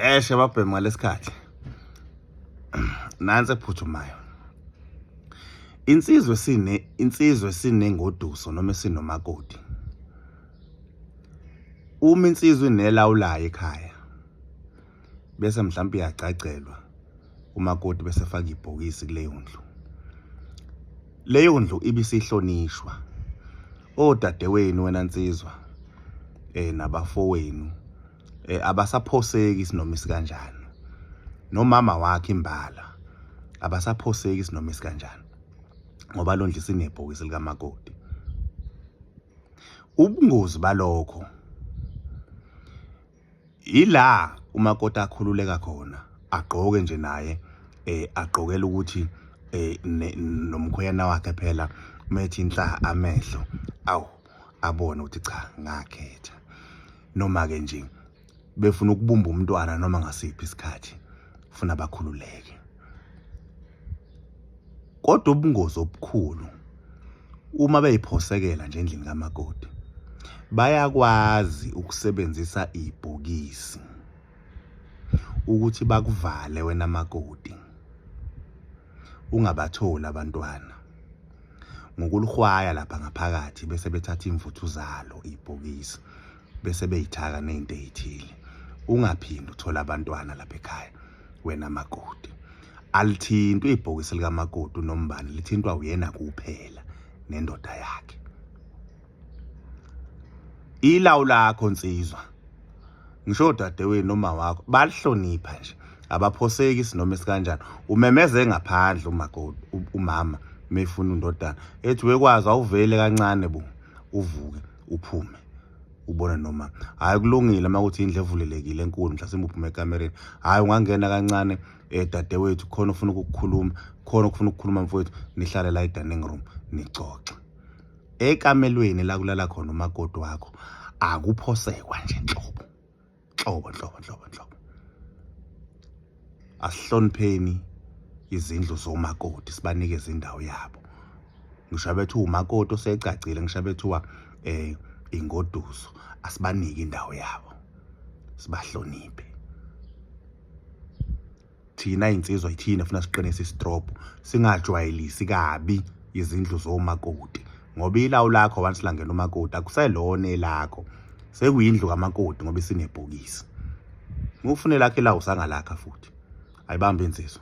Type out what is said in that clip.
Shebabhema lesikhathi nansi ephuthumayo. Insizwe sinengoduso noma sinomakoti. Uma insizwe inelawulayo ekhaya bese mhlawumbe iyacacelwa umakoti bese faka ibhokisi kuleyo ndlu. Leyo ndlu ibisihlonishwa. Odadewenu wena nsizwa nabafowenu abasaphoseki isinoma isikanjani. Nomama wakhe imbala abasaphoseki isinoma isikanjani ngoba lo ndlu sinebhokisi likamakoti. Ubungozi balokho ila umakoti akhululeka khona agqoke nje naye agqokela ukuthi nomkhwena wakhe phela methi inhla amehlo abone ukuthi cha ngakhetha. Noma ke nje befuna ukubumba umntwana noma ngasiphi isikhathi ufuna bakhululeke. Kodwa ubungozi obukhulu uma beyiphosekela nje endlini kamakoti bayakwazi ukusebenzisa ibhokisi ukuthi bakuvale wena makoti ungabatholi abantwana ngokulihwaya lapha ngaphakathi bese bethatha imvuthu zalo ibhokisi bese beyithaka nezinto ezithile ungaphindi uthola abantwana lapha ekhaya wena makoti. Alithintwe ibhokisi likamakoti nombani lithintwa uyena kuphela nendoda yakhe. Ilawu lakho nsizwa ngisho dadewenu noma wakho balihlonipha nje abaphoseki isinoma esikanjani. Umemeze ngaphandle umakoti umama mefuna undodana ethi wekwazi awuvele kancane uvuke uphume ubone noma hayi kulungile makuthi indle evulelekile enkulu mhlawumbe uphume ekamereni hayi ungangena kancane dadewethu khona ufuna ukukhuluma mfowethu nihlale la dining room nicoxe. Ekamelweni la kulala khona umakoti wakho akuphosekwa nje nhlobo. Asihlonipheni izindlu zomakoti sibanikeze indawo yabo. Ngisho bethu umakoti osecacile ngisho bethu ingoduso asibanike indawo yabo sibahloniphe. Thina insizwa ithina ufuna siqinise isitrophu singajwayelisi kabi izindlu zomakoti ngoba ilawu lakho once langena umakoti akuselona elakho sekuyindlu kamakoti ngoba isinebhokisi. Ngufune lakhe la usangalakha futhi ayibambe insizwa.